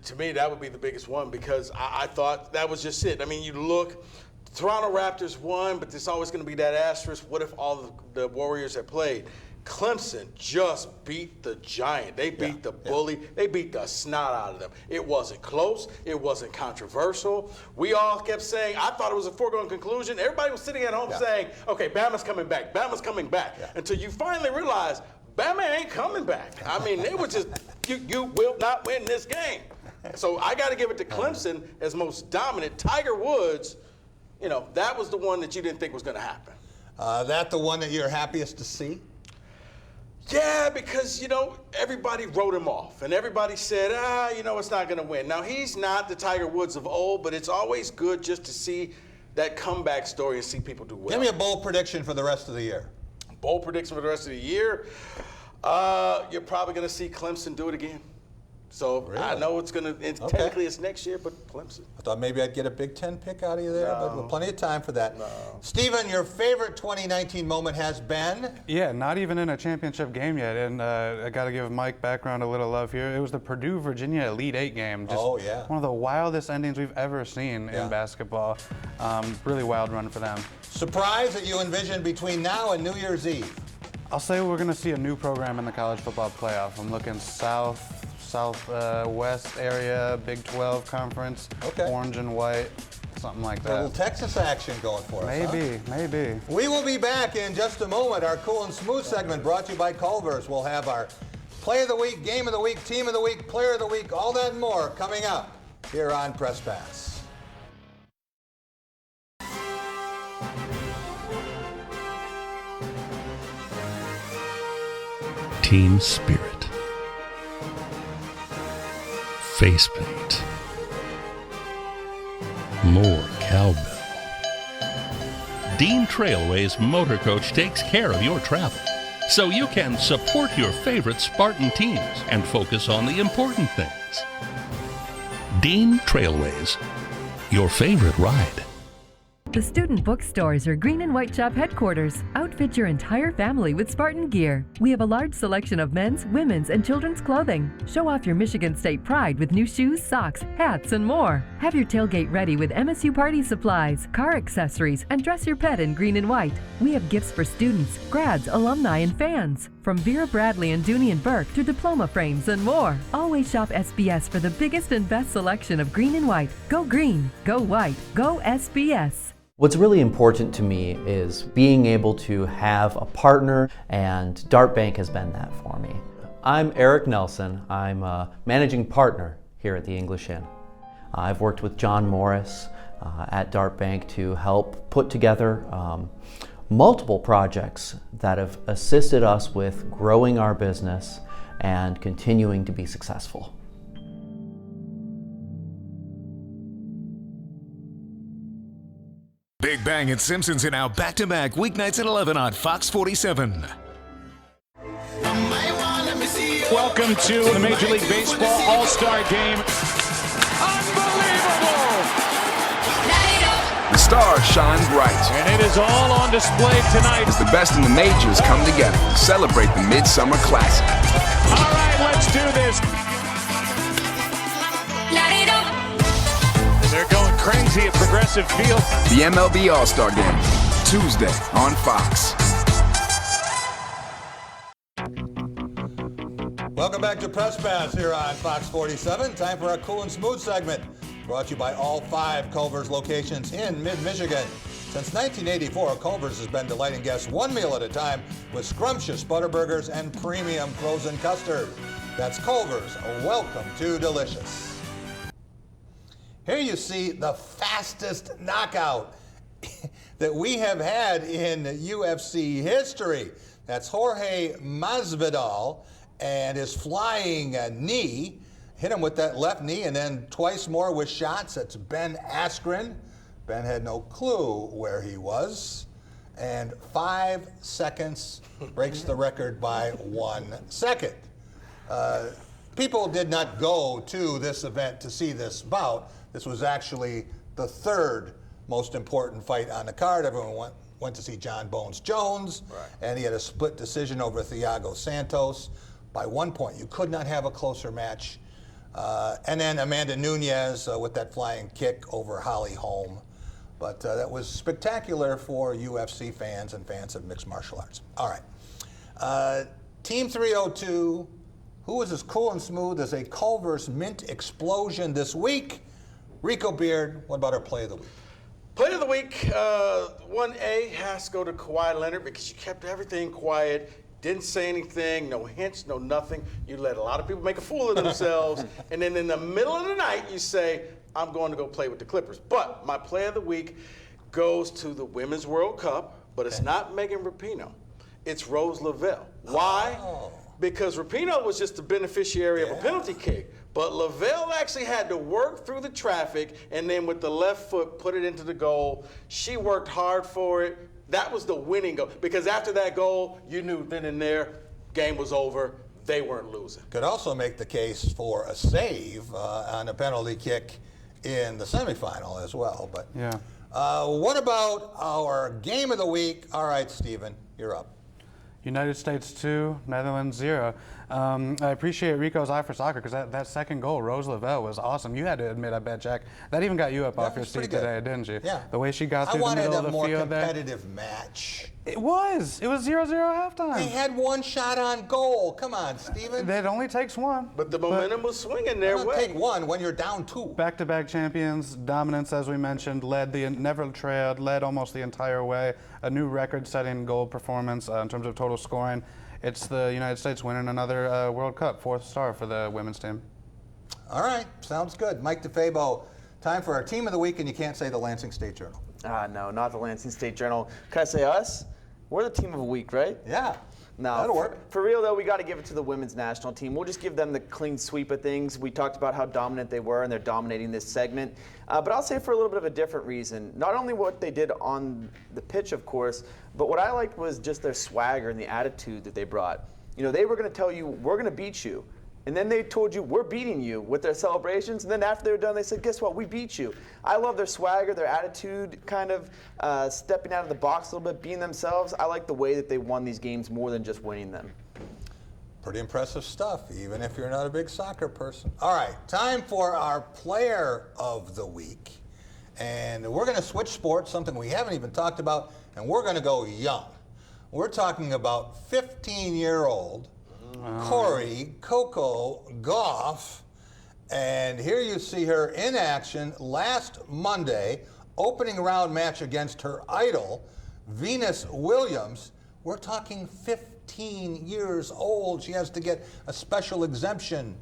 to me that would be the biggest one because I thought that was just it. I mean, you look, Toronto Raptors won, but there's always going to be that asterisk. What if all the Warriors had played? Clemson just beat the giant. They beat the bully. They beat the snot out of them. It wasn't close. It wasn't controversial. We all kept saying, I thought it was a foregone conclusion. Everybody was sitting at home saying, okay, Bama's coming back. Bama's coming back. Until you finally realize Bama ain't coming back. I mean, it was just, you will not win this game. So I got to give it to Clemson as most dominant. Tiger Woods, you know, that was the one that you didn't think was going to happen. That the one that you're happiest to see? Yeah, because, you know, everybody wrote him off. And everybody said, you know, it's not going to win. Now, he's not the Tiger Woods of old, but it's always good just to see that comeback story and see people do well. Give me a bold prediction for the rest of the year. Bold prediction for the rest of the year? You're probably going to see Clemson do it again. So really? I know it's going to, technically it's next year, but Clemson. I thought maybe I'd get a Big Ten pick out of you there, but with plenty of time for that. No. Stephen, your favorite 2019 moment has been? Yeah, not even in a championship game yet, and I got to give Mike background a little love here. It was the Purdue-Virginia Elite Eight game. Just one of the wildest endings we've ever seen in basketball. Really wild run for them. Surprise that you envision between now and New Year's Eve? I'll say we're going to see a new program in the college football playoff. I'm looking southwest area, Big 12 conference, orange and white, something like that. A little Texas action going for us. Maybe. We will be back in just a moment. Our Cool and Smooth segment brought to you by Culver's. We'll have our Play of the Week, Game of the Week, Team of the Week, Player of the Week, all that and more coming up here on Press Pass. Team spirit, face paint, more cowbell. Dean Trailway's Motor Coach takes care of your travel, so you can support your favorite Spartan teams and focus on the important things. Dean Trailways, your favorite ride. The Student Bookstore is your green and white shop headquarters. Outfit your entire family with Spartan gear. We have a large selection of men's, women's, and children's clothing. Show off your Michigan State pride with new shoes, socks, hats, and more. Have your tailgate ready with MSU party supplies, car accessories, and dress your pet in green and white. We have gifts for students, grads, alumni, and fans. From Vera Bradley and Dooney and Burke to diploma frames and more. Always shop SBS for the biggest and best selection of green and white. Go green, go white, go SBS. What's really important to me is being able to have a partner, and Dart Bank has been that for me. I'm Eric Nelson. I'm a managing partner here at the English Inn. I've worked with John Morris at Dart Bank to help put together multiple projects that have assisted us with growing our business and continuing to be successful. Big Bang and Simpsons are now back-to-back weeknights at 11 on Fox 47. Welcome to the Major League Baseball All-Star Game. Unbelievable! The stars shine bright. And it is all on display tonight. As the best in the majors come together to celebrate the Midsummer Classic. All right, let's do this. They're going crazy at Progressive Field. The MLB All-Star Game, Tuesday on Fox. Welcome back to Press Pass here on Fox 47. Time for our Cool and Smooth segment, brought to you by all 5 Culver's locations in mid-Michigan. Since 1984, Culver's has been delighting guests one meal at a time with scrumptious Butterburgers and premium frozen custard. That's Culver's. Welcome to delicious. Here you see the fastest knockout that we have had in UFC history. That's Jorge Masvidal and his flying knee. Hit him with that left knee and then twice more with shots. That's Ben Askren. Ben had no clue where he was. And 5 seconds breaks the record by 1 second. People did not go to this event to see this bout. This was actually the third most important fight on the card. Everyone went to see John Bones Jones, and he had a split decision over Thiago Santos by 1 point. You could not have a closer match. And then Amanda Nunes with that flying kick over Holly Holm. But that was spectacular for UFC fans and fans of mixed martial arts. All right. Team 302, who was as cool and smooth as a Culver's mint explosion this week? Rico Beard, what about our play of the week? Play of the week, 1A has to go to Kawhi Leonard because you kept everything quiet, didn't say anything, no hints, no nothing. You let a lot of people make a fool of themselves, and then in the middle of the night you say, I'm going to go play with the Clippers. But my play of the week goes to the Women's World Cup, but it's not Megan Rapinoe. It's Rose Lavelle. Why? Because Rapinoe was just the beneficiary of a penalty kick. But Lavelle actually had to work through the traffic and then with the left foot put it into the goal. She worked hard for it. That was the winning goal. Because after that goal, you knew then and there, game was over. They weren't losing. Could also make the case for a save on a penalty kick in the semifinal as well. But yeah. What about our game of the week? All right, Stephen, you're up. United States 2, Netherlands 0. I appreciate Rico's eye for soccer because that second goal, Rose Lavelle, was awesome. You had to admit, I bet, Jack, that even got you up off your seat today, didn't you? Yeah. The way she got through the middle of the field there. I wanted a more competitive match. It was 0-0 halftime. They had one shot on goal. Come on, Stephen. It only takes one. But the momentum was swinging their way. Take one when you're down 2. Back-to-back champions, dominance, as we mentioned, never trailed, led almost the entire way. A new record-setting goal performance in terms of total scoring. It's the United States winning another World Cup, 4th star for the women's team. All right, sounds good. Mike DeFabo, time for our team of the week, and you can't say the Lansing State Journal. No, not the Lansing State Journal. Can I say us? We're the team of the week, right? Yeah. No, that'll work. For real, though, we got to give it to the women's national team. We'll just give them the clean sweep of things. We talked about how dominant they were, and they're dominating this segment. But I'll say for a little bit of a different reason. Not only what they did on the pitch, of course, but what I liked was just their swagger and the attitude that they brought. You know, they were going to tell you, we're going to beat you. And then they told you, we're beating you with their celebrations. And then after they were done, they said, guess what? We beat you. I love their swagger, their attitude, kind of stepping out of the box a little bit, being themselves. I like the way that they won these games more than just winning them. Pretty impressive stuff, even if you're not a big soccer person. All right, time for our player of the week. And we're going to switch sports, something we haven't even talked about, and we're going to go young. We're talking about 15-year-old Corey Coco Gauff, and here you see her in action last Monday, opening round match against her idol, Venus Williams. We're talking 15 years old. She has to get a special exemption.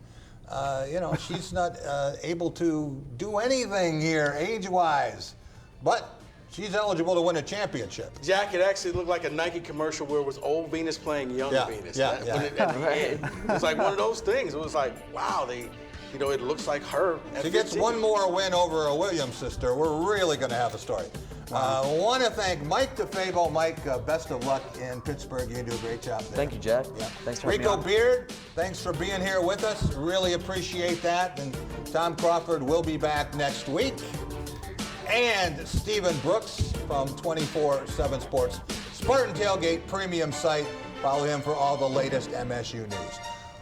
She's not able to do anything here age-wise, but she's eligible to win a championship. Jack, it actually looked like a Nike commercial where it was old Venus playing young Venus. At the end. It was like one of those things. It was like, wow, it looks like her at She gets 15. one more win over a Williams sister. We're really going to have a story. I want to thank Mike DeFabo. Mike, best of luck in Pittsburgh. You do a great job there. Thank you, Jack. Yeah. Thanks for having me Rico on. Beard, thanks for being here with us. Really appreciate that. And Tom Crawford will be back next week. And Stephen Brooks from 24/7 Sports, Spartan Tailgate Premium site. Follow him for all the latest MSU news.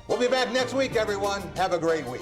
We'll be back next week, everyone. Have a great week.